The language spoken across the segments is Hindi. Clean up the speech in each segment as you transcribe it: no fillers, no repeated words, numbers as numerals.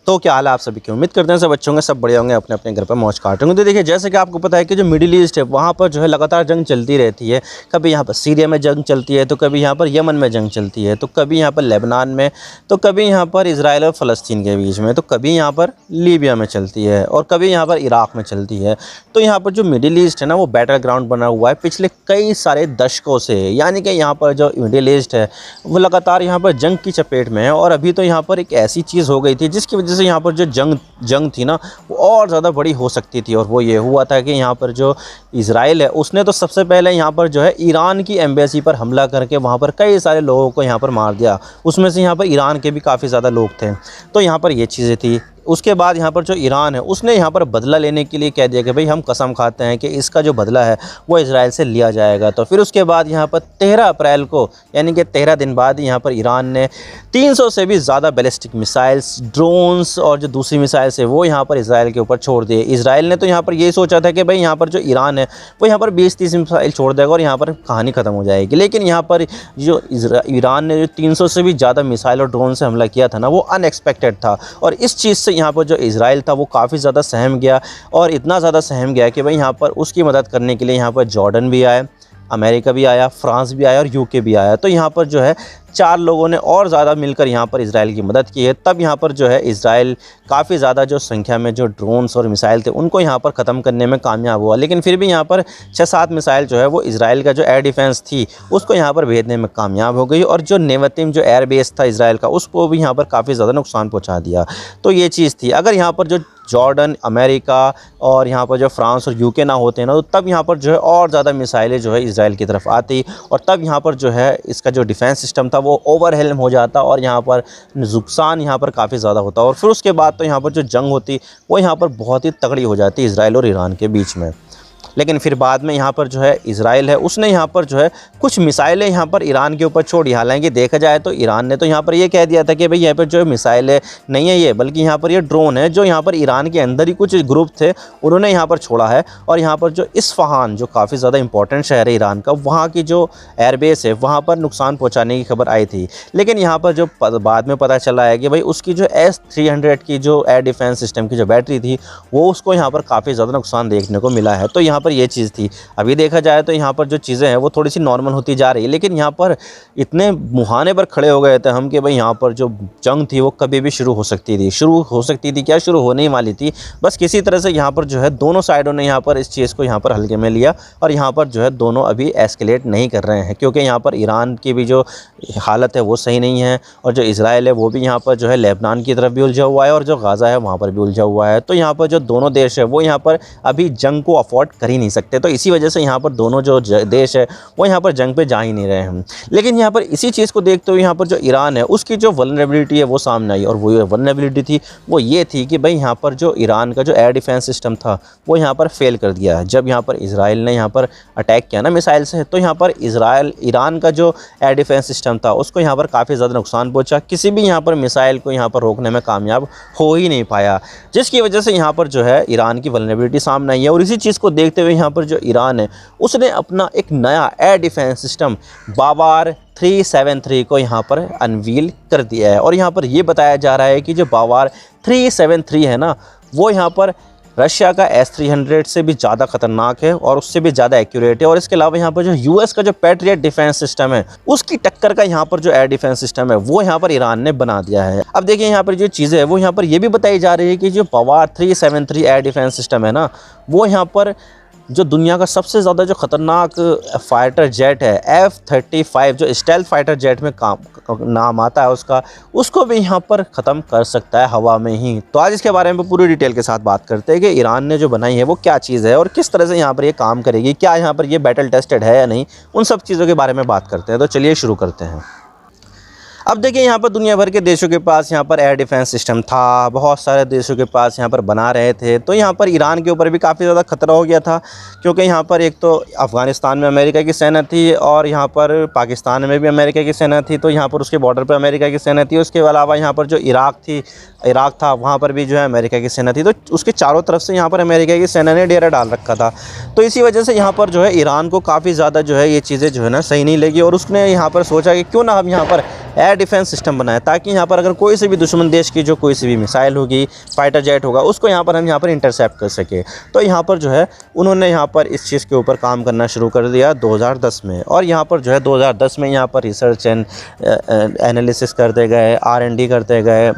तो क्या हाल है आप सभी की। उम्मीद करते हैं सब अच्छे होंगे, सब बढ़िया होंगे, अपने अपने घर पर मौज काट होंगे। तो देखिए, जैसे कि आपको पता है कि जो मिडिल ईस्ट है वहाँ पर जो है लगातार जंग चलती रहती है। कभी यहाँ पर सीरिया में जंग चलती है, तो कभी यहाँ पर यमन में जंग चलती है, तो कभी यहाँ पर लेबनान में, तो कभी यहाँ पर इजराइल और फ़लस्तीन के बीच में, तो कभी यहाँ पर लीबिया में चलती है और कभी यहाँ पर इराक़ में चलती है। तो यहाँ पर जो मिडिल ईस्ट है ना, वो बैटल ग्राउंड बना हुआ है पिछले कई सारे दशकों से। यानी कि यहाँ पर जो मिडिल ईस्ट है वो लगातार यहाँ पर जंग की चपेट में है। और अभी तो यहाँ पर एक ऐसी चीज़ हो गई थी जिसकी वजह से यहाँ पर जो जंग थी ना, वो और ज़्यादा बड़ी हो सकती थी। और वो ये हुआ था कि यहाँ पर जो इजराइल है उसने तो सबसे पहले यहाँ पर जो है ईरान की एम्बेसी पर हमला करके वहाँ पर कई सारे लोगों को यहाँ पर मार दिया। उसमें से यहाँ पर ईरान के भी काफ़ी ज़्यादा लोग थे। तो यहाँ पर ये चीज़ें थी। उसके बाद यहाँ पर जो ईरान है उसने यहाँ पर बदला लेने के लिए कह दिया कि भाई हम कसम खाते हैं कि इसका जो बदला है वो इजराइल से लिया जाएगा। तो फिर उसके बाद यहाँ पर 13 अप्रैल को, यानी कि 13 दिन बाद, यहाँ पर ईरान ने 300 से भी ज़्यादा बैलिस्टिक मिसाइल्स, ड्रोन्स और जो दूसरी मिसाइल्स है वो यहाँ पर इजराइल के ऊपर छोड़ दिए। इजराइल ने तो यहाँ पर ये सोचा था कि भाई यहाँ पर जो ईरान है वो यहाँ पर 20-30 मिसाइल छोड़ देगा और यहाँ पर कहानी ख़त्म हो जाएगी। लेकिन यहाँ पर जो ईरान ने जो 300 से भी ज़्यादा मिसाइल और ड्रोन से हमला किया था ना, वो अनएक्सपेक्टेड था। और इस चीज़ से यहाँ पर जो इजराइल था वो काफ़ी ज़्यादा सहम गया। और इतना ज़्यादा सहम गया कि भाई यहाँ पर उसकी मदद करने के लिए यहाँ पर जॉर्डन भी आया, अमेरिका भी आया, फ्रांस भी आया और यूके भी आया। तो यहाँ पर जो है 4 लोगों ने और ज़्यादा मिलकर यहाँ पर इजराइल की मदद की है। तब यहाँ पर जो है इजराइल काफ़ी ज़्यादा जो संख्या में जो ड्रोन्स और मिसाइल थे उनको यहाँ पर ख़त्म करने में कामयाब हुआ। लेकिन फिर भी यहाँ पर 6-7 मिसाइल जो है वो इजराइल का जो एयर डिफेंस थी उसको यहाँ पर भेजने में कामयाब हो गई। और जो नेवतिम जो एयर बेस था इजराइल का, उसको भी यहाँ पर काफ़ी ज़्यादा नुकसान पहुँचा दिया। तो ये चीज़ थी। अगर यहाँ पर जो जॉर्डन, अमेरिका और यहाँ पर जो फ्रांस और यूके ना होते ना, तो तब यहाँ पर जो है और ज़्यादा मिसाइलें जो है इजराइल की तरफ आती और तब यहाँ पर जो है इसका जो डिफेंस सिस्टम था वो ओवरवेल्म हो जाता और यहाँ पर नुकसान यहाँ पर काफ़ी ज़्यादा होता। और फिर उसके बाद तो यहाँ पर जो जंग होती वो यहाँ पर बहुत ही तगड़ी हो जाती इजराइल और ईरान के बीच में। लेकिन फिर बाद में यहाँ पर जो है इजराइल है उसने यहाँ पर जो है कुछ मिसाइलें यहाँ पर ईरान के ऊपर छोड़ी। हालांकि देखा जाए तो ईरान ने तो यहाँ पर ये कह दिया था कि भाई यहाँ पर जो मिसाइलें नहीं है ये, बल्कि यहाँ पर ये ड्रोन है जो यहाँ पर ईरान के अंदर ही कुछ ग्रुप थे उन्होंने यहाँ पर छोड़ा है। और यहाँ पर जो इस्फहान जो काफ़ी ज़्यादा इंपॉर्टेंट शहर है ईरान का, वहाँ की जो एयरबेस है वहाँ पर नुकसान पहुँचाने की खबर आई थी। लेकिन यहाँ पर जो बाद में पता चला है कि भाई उसकी जो S-300 की जो एयर डिफेंस सिस्टम की जो बैटरी थी वो उसको यहाँ पर काफ़ी ज़्यादा नुकसान देखने को मिला है। तो यहाँ पर ये चीज़ थी। अभी देखा जाए तो यहाँ पर जो चीज़ें हैं वो थोड़ी सी नॉर्मल होती जा रही है। लेकिन यहाँ पर इतने मुहाने पर खड़े हो गए थे हम कि भाई यहाँ पर जो जंग थी वो कभी भी शुरू हो सकती थी। क्या शुरू होने ही वाली थी। बस किसी तरह से यहाँ पर जो है दोनों साइडों ने यहाँ पर इस चीज़ को यहाँ पर हल्के में लिया और यहाँ पर जो है दोनों अभी एस्केलेट नहीं कर रहे हैं, क्योंकि यहाँ पर ईरान की भी जो हालत है वो सही नहीं है और जो इजराइल है वो भी यहाँ पर जो है लेबनान की तरफ भी उलझा हुआ है और जो गाज़ा है वहाँ पर भी उलझा हुआ है। तो यहाँ पर जो दोनों देश है वो यहाँ पर अभी जंग को अफोर्ड कर ही नहीं सकते। तो इसी वजह से यहाँ पर दोनों जो देश है वो यहाँ पर जंग पे जा ही नहीं रहे हैं। लेकिन यहाँ पर इसी चीज़ को देखते हुए यहाँ पर जो ईरान है उसकी जो वल्नरेबिलिटी है वो सामने आई। और वो वल्नरेबिलिटी थी वो ये थी कि भाई यहाँ पर जो ईरान का जो एयर डिफेंस सिस्टम था वो यहाँ पर फेल कर दिया है। जब यहाँ पर इजराइल ने यहाँ पर अटैक किया ना मिसाइल से, तो यहाँ पर ईरान का जो एयर डिफेंस सिस्टम था उसको यहाँ पर काफ़ी ज़्यादा नुकसान पहुँचा। किसी भी यहाँ पर मिसाइल को यहाँ पर रोकने में कामयाब हो ही नहीं पाया, जिसकी वजह से यहाँ पर जो है ईरान की वल्नरेबिलिटी सामने आई है। और इसी चीज़ को देखते हुए यहाँ पर जो ईरान है उसने अपना एक नया एयर डिफेंस सिस्टम बावार 373 को यहाँ पर अनवील कर दिया है। और यहाँ पर ये बताया जा रहा है कि जो बावार 373 है ना, वो यहाँ पर रशिया का S-300 से भी ज़्यादा ख़तरनाक है और उससे भी ज़्यादा एक्यूरेट है। और इसके अलावा यहाँ पर जो US का जो पैट्रियट डिफेंस सिस्टम है उसकी टक्कर का यहाँ पर जो एयर डिफेंस सिस्टम है वो यहाँ पर ईरान ने बना दिया है। अब देखिए यहाँ पर जो चीज़ें है वो यहाँ पर ये भी बताई जा रही है कि जो बावार 373 एयर डिफेंस सिस्टम है ना, वो यहाँ पर जो दुनिया का सबसे ज़्यादा जो ख़तरनाक फाइटर जेट है F-35, जो स्टेल्थ फाइटर जेट में नाम आता है उसको भी यहाँ पर ख़त्म कर सकता है हवा में ही। तो आज इसके बारे में पूरी डिटेल के साथ बात करते हैं कि ईरान ने जो बनाई है वो क्या चीज़ है और किस तरह से यहाँ पर ये काम करेगी, क्या यहाँ पर ये बैटल टेस्टेड है या नहीं, उन सब चीज़ों के बारे में बात करते हैं। तो चलिए शुरू करते हैं। अब देखिए यहाँ पर दुनिया भर के देशों के पास यहाँ पर एयर डिफेंस सिस्टम था, बहुत सारे देशों के पास यहाँ पर बना रहे थे। तो यहाँ पर ईरान के ऊपर भी काफ़ी ज़्यादा खतरा हो गया था, क्योंकि यहाँ पर एक तो अफ़गानिस्तान में अमेरिका की सेना थी और यहाँ पर पाकिस्तान में भी अमेरिका की सेना थी। तो यहाँ पर उसके बॉर्डर पर अमेरिका की सेना थी। उसके अलावा यहाँ पर जो इराक़ था वहाँ पर भी जो है अमेरिका की सेना थी। तो उसके चारों तरफ से यहाँ पर अमेरिका की सेना ने डेरा डाल रखा था। तो इसी वजह से यहाँ पर जो है ईरान को काफ़ी ज़्यादा जो है ये चीज़ें जो है ना सही नहीं लगी और उसने यहाँ पर सोचा कि क्यों ना हम यहाँ पर एयर डिफेंस सिस्टम बनाया, ताकि यहाँ पर अगर कोई से भी दुश्मन देश की जो कोई सी भी मिसाइल होगी, फाइटर जेट होगा, उसको यहाँ पर हम यहाँ पर इंटरसेप्ट कर सके। तो यहाँ पर जो है उन्होंने यहाँ पर इस चीज़ के ऊपर काम करना शुरू कर दिया 2010 में। और यहाँ पर जो है 2010 में यहाँ पर रिसर्च एंड एनालिसिस करते गए, R&D करते गए,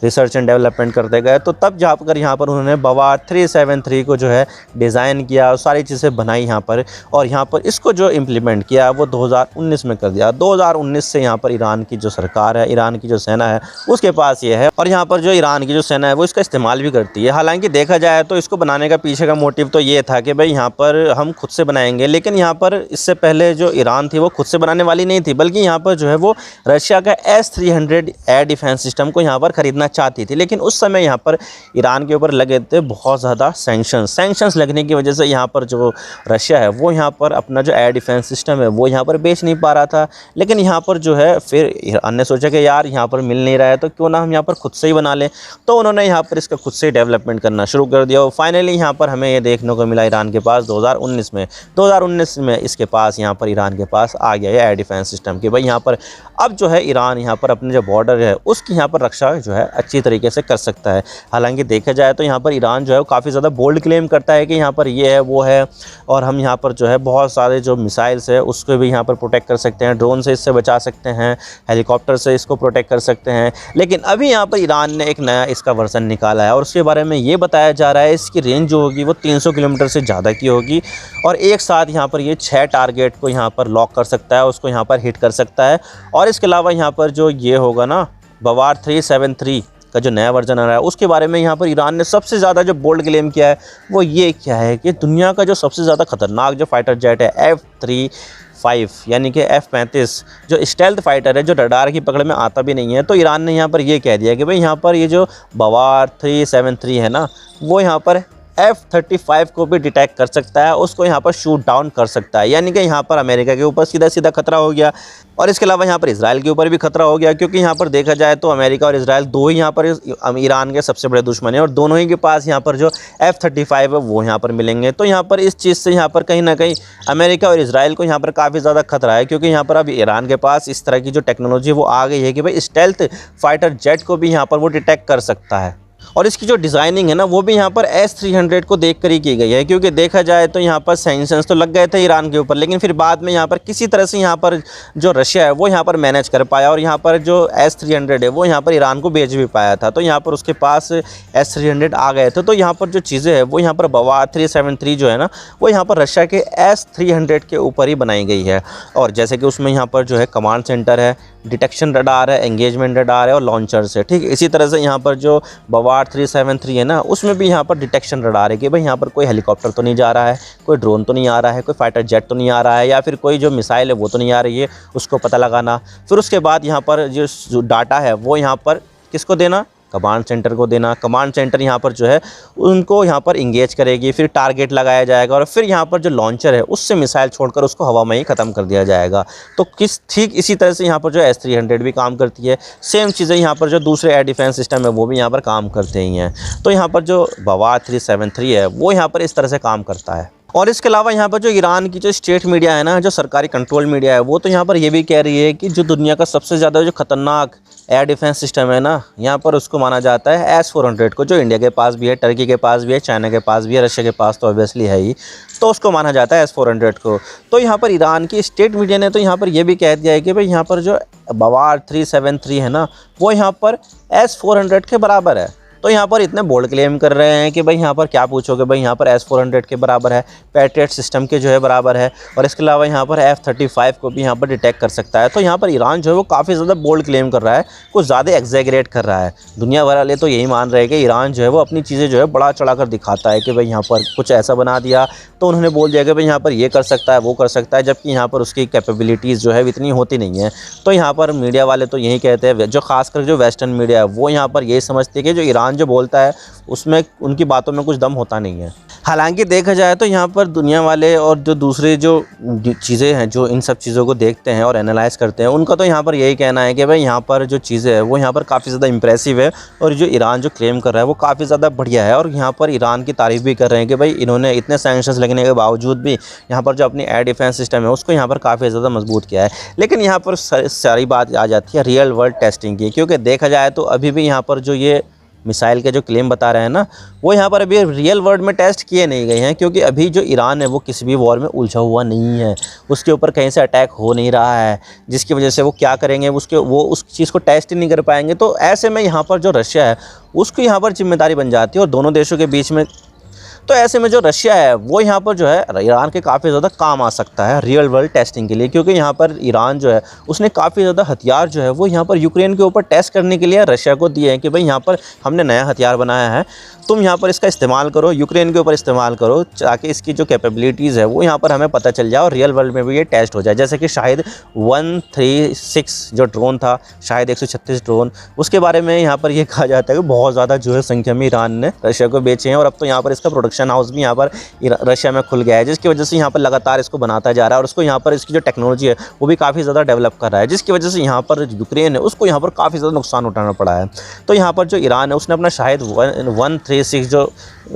रिसर्च एंड डेवलपमेंट करते गए। तो तब जाकर यहाँ पर उन्होंने बवार 373 को जो है डिज़ाइन किया, सारी चीज़ें बनाई यहाँ पर, और यहाँ पर इसको जो इम्प्लीमेंट किया वो 2019 में कर दिया। 2019 से यहाँ पर ईरान की जो सरकार है, ईरान की जो सेना है, उसके पास ये है, और यहाँ पर जो ईरान की जो सेना है वो इसका इस्तेमाल भी करती है। हालांकि देखा जाए तो इसको बनाने का पीछे का मोटिव तो ये था कि भाई यहाँ पर हम खुद से बनाएंगे, लेकिन यहाँ पर इससे पहले जो ईरान थी वो खुद से बनाने वाली नहीं थी, बल्कि यहाँ पर जो है वो रशिया का S-300 एयर डिफेंस सिस्टम को यहाँ पर ख़रीदना चाहती थी। लेकिन उस समय यहाँ पर ईरान के ऊपर लगे थे बहुत ज़्यादा सैंक्शंस लगने की वजह से यहाँ पर जो रशिया है वो यहाँ पर अपना जो एयर डिफेंस सिस्टम है वो यहाँ पर बेच नहीं पा रहा था। लेकिन यहाँ पर जो है फिर ईरान ने सोचा कि यार यहाँ पर मिल नहीं रहा है तो क्यों ना हम यहाँ पर खुद से ही बना लें। तो उन्होंने यहाँ पर इसका खुद से डेवलपमेंट करना शुरू कर दिया, और फाइनली यहाँ पर हमें ये देखने को मिला ईरान के पास 2019 में इसके पास यहाँ पर ईरान के पास आ गया है एयर डिफेंस सिस्टम कि भाई यहाँ पर अब जो है ईरान यहाँ पर अपने जो बॉर्डर है उसकी यहाँ पर रक्षा जो है अच्छी तरीके से कर सकता है। हालांकि देखा जाए तो यहाँ पर ईरान जो है वो काफ़ी ज़्यादा बोल्ड क्लेम करता है कि यहाँ पर ये है वो है, और हम यहाँ पर जो है बहुत सारे जो मिसाइल्स है उसको भी यहाँ पर प्रोटेक्ट कर सकते हैं, ड्रोन से इससे बचा सकते हैं, हेलीकॉप्टर से इसको प्रोटेक्ट कर सकते हैं। लेकिन अभी यहाँ पर ईरान ने एक नया इसका वर्जन निकाला है, और उसके बारे में ये बताया जा रहा है इसकी रेंज जो होगी वो 300 किलोमीटर से ज़्यादा की होगी, और एक साथ यहाँ पर ये 6 टारगेट को यहाँ पर लॉक कर सकता है, उसको यहाँ पर हिट कर सकता है। और इसके अलावा यहाँ पर जो ये होगा ना बवार 373 का जो नया वर्जन आ रहा है उसके बारे में यहाँ पर ईरान ने सबसे ज़्यादा जो बोल्ड क्लेम किया है वो ये क्या है कि दुनिया का जो सबसे ज़्यादा खतरनाक जो फाइटर जेट है F-35 यानी कि F-35 जो स्टेल्थ फाइटर है, जो रडार की पकड़ में आता भी नहीं है। तो ईरान ने यहाँ पर ये कह दिया कि भाई यहाँ पर ये जो बवार 373 है ना वो यहाँ पर F-35 को भी डिटेक्ट कर सकता है, उसको यहाँ पर शूट डाउन कर सकता है। यानी कि यहाँ पर अमेरिका के ऊपर सीधा सीधा खतरा हो गया, और इसके अलावा यहाँ पर इजराइल के ऊपर भी खतरा हो गया, क्योंकि यहाँ पर देखा जाए तो अमेरिका और इजराइल दो ही यहाँ पर ईरान के सबसे बड़े दुश्मन हैं, और दोनों ही के पास यहाँ पर जो F-35 है वो यहाँ पर मिलेंगे। तो यहाँ पर इस चीज़ से यहाँ पर कहीं ना कहीं अमेरिका और इजराइल को यहाँ पर काफ़ी ज़्यादा खतरा है, क्योंकि यहाँ पर अब ईरान के पास इस तरह की जो टेक्नोलॉजी वो आ गई है कि भाई स्टेल्थ फाइटर जेट को भी यहाँ पर वो डिटेक्ट कर सकता है। और इसकी जो डिज़ाइनिंग है ना वो भी यहाँ पर S-300 को देख कर ही की गई है, क्योंकि देखा जाए तो यहाँ पर सैंक्शंस तो लग गए थे ईरान के ऊपर, लेकिन फिर बाद में यहाँ पर किसी तरह से यहाँ पर जो रशिया है वो यहाँ पर मैनेज कर पाया, और यहाँ पर जो S-300 है वो यहाँ पर ईरान को बेच भी पाया था। तो यहाँ पर उसके पास S-300 आ गए थे। तो यहाँ पर जो चीज़ें हैं वो यहाँ पर बवार 373 जो है ना वो यहाँ पर रशिया के S-300 के ऊपर ही बनाई गई है। और जैसे कि उसमें यहाँ पर जो है कमांड सेंटर है, डिटेक्शन रडार है, एंगेजमेंट रडार है और लॉन्चर्स है। ठीक इसी तरह से यहाँ पर जो बवार 373 है ना उसमें भी यहाँ पर डिटेक्शन रडार है कि भाई यहाँ पर कोई हेलीकॉप्टर तो नहीं जा रहा है, कोई ड्रोन तो नहीं आ रहा है, कोई फाइटर जेट तो नहीं आ रहा है, या फिर कोई जो मिसाइल है वो तो नहीं आ रही है, उसको पता लगाना। फिर उसके बाद यहाँ पर जो डाटा है वो यहाँ पर किसको देना, कमांड सेंटर को देना। कमांड सेंटर यहाँ पर जो है उनको यहाँ पर इंगेज करेगी, फिर टारगेट लगाया जाएगा, और फिर यहाँ पर जो लॉन्चर है उससे मिसाइल छोड़कर उसको हवा में ही ख़त्म कर दिया जाएगा। तो ठीक इसी तरह से यहाँ पर जो S-300 भी काम करती है। सेम चीज़ें यहाँ पर जो दूसरे एयर डिफेंस सिस्टम है वो भी यहाँ पर काम करते ही हैं। तो यहाँ पर जो बवार 373 है वो यहाँ पर इस तरह से काम करता है। और इसके अलावा यहाँ पर जो ईरान की जो स्टेट मीडिया है ना, जो सरकारी कंट्रोल मीडिया है, वो तो यहाँ पर ये भी कह रही है कि जो दुनिया का सबसे ज़्यादा जो खतरनाक एयर डिफेंस सिस्टम है ना यहाँ पर उसको माना जाता है S-400 को, जो इंडिया के पास भी है, टर्की के पास भी है, चाइना के पास भी है, रशिया के पास तो ऑब्वियसली है ही, तो उसको माना जाता है S-400 को। तो यहाँ पर ईरान की स्टेट मीडिया ने तो यहाँ पर यह भी कह दिया है कि भाई यहाँ पर जो बवार 373 है ना वो यहाँ पर S-400 के बराबर है। तो यहाँ पर इतने बोल्ड क्लेम कर रहे हैं कि भाई यहाँ पर क्या पूछोगे, भाई यहाँ पर S-400 के बराबर है, पैट्रियट सिस्टम के जो है बराबर है, और इसके अलावा यहाँ पर F-35 को भी यहाँ पर डिटेक्ट कर सकता है। तो यहाँ पर ईरान जो है वो काफ़ी ज़्यादा बोल्ड क्लेम कर रहा है, कुछ ज़्यादा एग्जैगरेट कर रहा है। दुनिया भर वाले तो यही मान रहे हैं कि ईरान जो है वो अपनी चीज़ें जो है बड़ा चढ़ा कर दिखाता है कि भाई यहाँ पर कुछ ऐसा बना दिया तो उन्होंने बोल दिया कि भाई यहाँ पर ये कर सकता है, वो कर सकता है, जबकि यहाँ पर उसकी कैपेबिलिटीज़ जो है इतनी होती नहीं है। तो यहाँ पर मीडिया वाले तो यही कहते हैं, जो खासकर जो वेस्टर्न मीडिया है वो यहाँ पर यही समझते हैं कि जो ईरान जो बोलता है उसमें उनकी बातों में कुछ दम होता नहीं है। हालांकि देखा जाए तो यहाँ पर दुनिया वाले और जो दूसरे जो चीज़ें हैं जो इन सब चीज़ों को देखते हैं और एनालाइज करते हैं, उनका तो यहाँ पर यही कहना है कि भाई यहाँ पर जो चीज़ें है वो यहाँ पर काफ़ी ज़्यादा इंप्रेसिव है और जो ईरान जो क्लेम कर रहा है वो काफ़ी ज़्यादा बढ़िया है। और यहाँ पर ईरान की तारीफ़ भी कर रहे हैं कि भाई इन्होंने इतने सैंक्शंस लगने के बावजूद भी यहाँ पर जो अपनी एयर डिफेंस सिस्टम है उसको यहाँ पर काफ़ी ज़्यादा मजबूत किया है। लेकिन यहाँ पर सारी बात आ जाती है रियल वर्ल्ड टेस्टिंग की, क्योंकि देखा जाए तो अभी भी यहाँ पर जो ये मिसाइल के जो क्लेम बता रहे हैं ना, वो यहाँ पर अभी रियल वर्ल्ड में टेस्ट किए नहीं गए हैं, क्योंकि अभी जो ईरान है वो किसी भी वॉर में उलझा हुआ नहीं है, उसके ऊपर कहीं से अटैक हो नहीं रहा है, जिसकी वजह से वो क्या करेंगे वो उस चीज़ को टेस्ट ही नहीं कर पाएंगे। तो ऐसे में यहाँ पर जो रशिया है उसकी यहाँ पर जिम्मेदारी बन जाती है और दोनों देशों के बीच में। तो ऐसे में जो रशिया है वो यहाँ पर जो है ईरान के काफ़ी ज़्यादा काम आ सकता है रियल वर्ल्ड टेस्टिंग के लिए, क्योंकि यहाँ पर ईरान जो है उसने काफ़ी ज़्यादा हथियार जो है वो यहाँ पर यूक्रेन के ऊपर टेस्ट करने के लिए रशिया को दिए हैं कि भाई यहाँ पर हमने नया हथियार बनाया है, तुम यहाँ पर इसका इस्तेमाल करो, यूक्रेन के ऊपर इस्तेमाल करो, ताकि इसकी जो कैपेबिलिटीज़ है वो यहाँ पर हमें पता चल जाए और रियल वर्ल्ड में भी ये टेस्ट हो जाए। जैसे कि शायद 136 जो ड्रोन था, शायद 136 ड्रोन, उसके बारे में यहाँ पर ये कहा जाता है कि बहुत ज़्यादा जो है संख्या में ईरान ने रशिया को बेचे हैं और अब तो यहाँ पर इसका प्रोडक्शन हाउस भी यहाँ पर रशिया में खुल गया है, जिसकी वजह से यहाँ पर लगातार इसको बनाता जा रहा है और उसको यहाँ पर इसकी जो टेक्नोलॉजी है वो भी काफ़ी ज़्यादा डेवलप कर रहा है, जिसकी वजह से यहाँ पर यूक्रेन है उसको यहाँ पर काफ़ी ज़्यादा नुकसान उठाना पड़ा है। तो यहाँ पर जो ईरान है उसने अपना शायद 136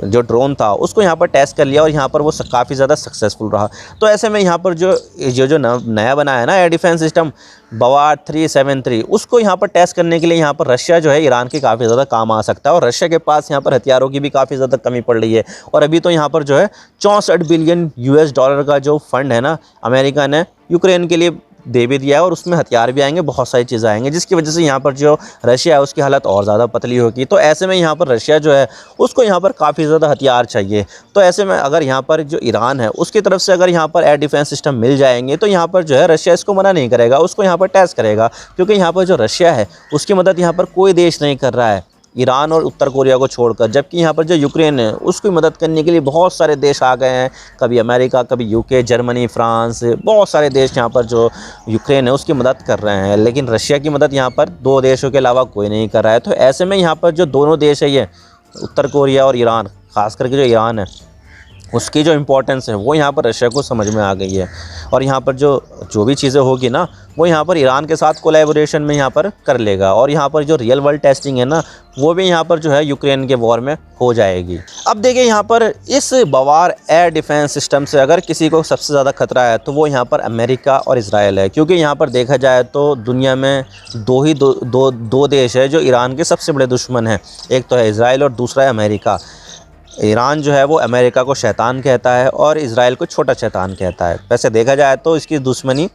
जो ड्रोन था उसको यहाँ पर टेस्ट कर लिया और यहाँ पर वो काफ़ी ज़्यादा सक्सेसफुल रहा। तो ऐसे में यहाँ पर जो नया बना है ना एयर डिफेंस सिस्टम बवार 373, उसको यहाँ पर टेस्ट करने के लिए यहाँ पर रशिया जो है ईरान के काफ़ी ज़्यादा काम आ सकता है। और रशिया के पास यहाँ पर हथियारों की भी काफ़ी ज़्यादा कमी पड़ रही है और अभी तो यहाँ पर जो है 64 बिलियन US डॉलर का जो फंड है ना अमेरिका ने यूक्रेन के लिए दे भी दिया है और उसमें हथियार भी आएंगे, बहुत सारी चीज़ें आएंगी, जिसकी वजह से यहाँ पर जो रशिया है उसकी हालत और ज़्यादा पतली होगी। तो ऐसे में यहाँ पर रशिया जो है उसको यहाँ पर काफ़ी ज़्यादा हथियार चाहिए। तो ऐसे में अगर यहाँ पर जो ईरान है उसकी तरफ से अगर यहाँ पर एयर डिफेंस सिस्टम मिल जाएंगे तो यहाँ पर जो है रशिया इसको मना नहीं करेगा, उसको यहाँ पर टेस्ट करेगा, क्योंकि यहाँ पर जो रशिया है उसकी मदद यहाँ पर कोई देश नहीं कर रहा है ईरान और उत्तर कोरिया को छोड़कर, जबकि यहाँ पर जो यूक्रेन है उसकी मदद करने के लिए बहुत सारे देश आ गए हैं, कभी अमेरिका, कभी यूके, जर्मनी, फ्रांस, बहुत सारे देश यहाँ पर जो यूक्रेन है उसकी मदद कर रहे हैं। लेकिन रशिया की मदद यहाँ पर 2 देशों के अलावा कोई नहीं कर रहा है। तो ऐसे में यहाँ पर जो दोनों देश है ये उत्तर कोरिया और ईरान, ख़ास करके जो ईरान है उसकी जो इम्पोर्टेंस है वो यहाँ पर रशिया को समझ में आ गई है और यहाँ पर जो भी चीज़ें होगी ना वो यहाँ पर ईरान के साथ कोलैबोरेशन में यहाँ पर कर लेगा और यहाँ पर जो रियल वर्ल्ड टेस्टिंग है ना वो भी यहाँ पर जो है यूक्रेन के वॉर में हो जाएगी। अब देखिए यहाँ पर इस बवार एयर डिफेंस सिस्टम से अगर किसी को सबसे ज़्यादा खतरा है तो वो यहाँ पर अमेरिका और इजराइल है, क्योंकि यहाँ पर देखा जाए तो दुनिया में दो देश है जो ईरान के सबसे बड़े दुश्मन हैं, एक तो है इजराइल और दूसरा है अमेरिका। ईरान जो है वो अमेरिका को शैतान कहता है और इजराइल को छोटा शैतान कहता है। वैसे देखा जाए तो इसकी दुश्मनी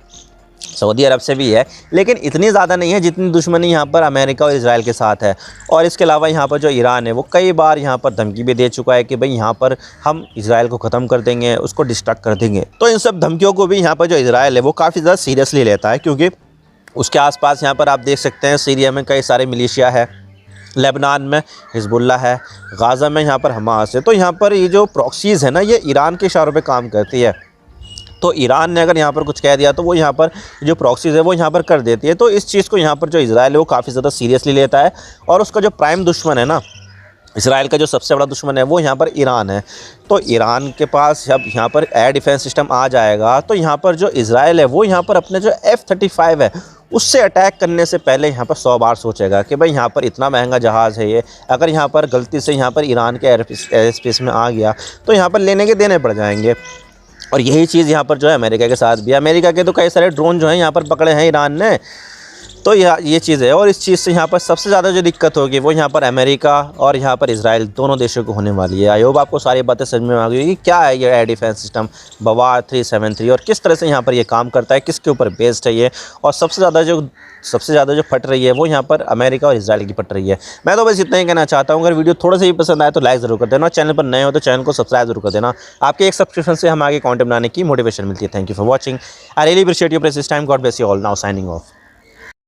सऊदी अरब से भी है, लेकिन इतनी ज़्यादा नहीं है जितनी दुश्मनी यहाँ पर अमेरिका और इजराइल के साथ है। और इसके अलावा यहाँ पर जो ईरान है वो कई बार यहाँ पर धमकी भी दे चुका है कि भाई यहाँ पर हम इजराइल को ख़त्म कर देंगे, उसको डिस्ट्रक्ट कर देंगे। तो इन सब धमकियों को भी यहाँ पर जो इजराइल है वो काफ़ी ज़्यादा सीरियसली लेता है, क्योंकि उसके आसपास यहाँ पर आप देख सकते हैं सीरिया में कई सारे मिलिशिया है, लेबनान में हिजबुल्ला है, गाज़ा में यहाँ पर हमास है। तो यहाँ पर ये जो प्रॉक्सीज़ है ना ये ईरान के इशारों पे काम करती है। तो ईरान ने अगर यहाँ पर कुछ कह दिया तो वो यहाँ पर जो प्रॉक्सीज़ है वो यहाँ पर कर देती है। तो इस चीज़ को यहाँ पर जो इजराइल है वो काफ़ी ज़्यादा सीरियसली लेता है और उसका जो प्राइम दुश्मन है ना, इसराइल का जो सबसे बड़ा दुश्मन है वो यहाँ पर ईरान है। तो ईरान के पास जब यहाँ पर एयर डिफेंस सिस्टम आ जाएगा तो यहाँ पर जो इजराइल है वो यहाँ पर अपने जो F-35 है उससे अटैक करने से पहले यहाँ पर 100 बार सोचेगा कि भाई यहाँ पर इतना महंगा जहाज़ है ये, अगर यहाँ पर गलती से यहाँ पर ईरान के एयर स्पेस में आ गया तो यहाँ पर लेने के देने पड़ जाएंगे। और यही चीज़ यहाँ पर जो है अमेरिका के साथ भी, अमेरिका के तो कई सारे ड्रोन जो हैं यहाँ पर पकड़े हैं ईरान ने। तो ये चीज़ है और इस चीज़ से यहाँ पर सबसे ज़्यादा जो दिक्कत होगी वो यहाँ पर अमेरिका और यहाँ पर इजराइल दोनों देशों को होने वाली है। आई होप आपको सारी बातें समझ में आ गई कि क्या है ये एयर डिफेंस सिस्टम बवार 373 और किस तरह से यहाँ पर ये काम करता है, किसके ऊपर बेस्ड है ये, और सबसे ज़्यादा जो फट रही है वो यहाँ पर अमेरिका और इजराइल की फट रही है। मैं तो बस इतना ही कहना चाहता हूँ, अगर वीडियो थोड़ा सा भी पसंद आए तो लाइक ज़रूर कर देना, चैनल पर नए हो तो चैनल को सब्सक्राइब जरूर कर देना। आपके एक सब्सक्रिप्शन से हम आगे कंटेंट बनाने की मोटिवेशन मिलती है। Thank you for watching, I really appreciate your precious time, God bless you all, now signing off.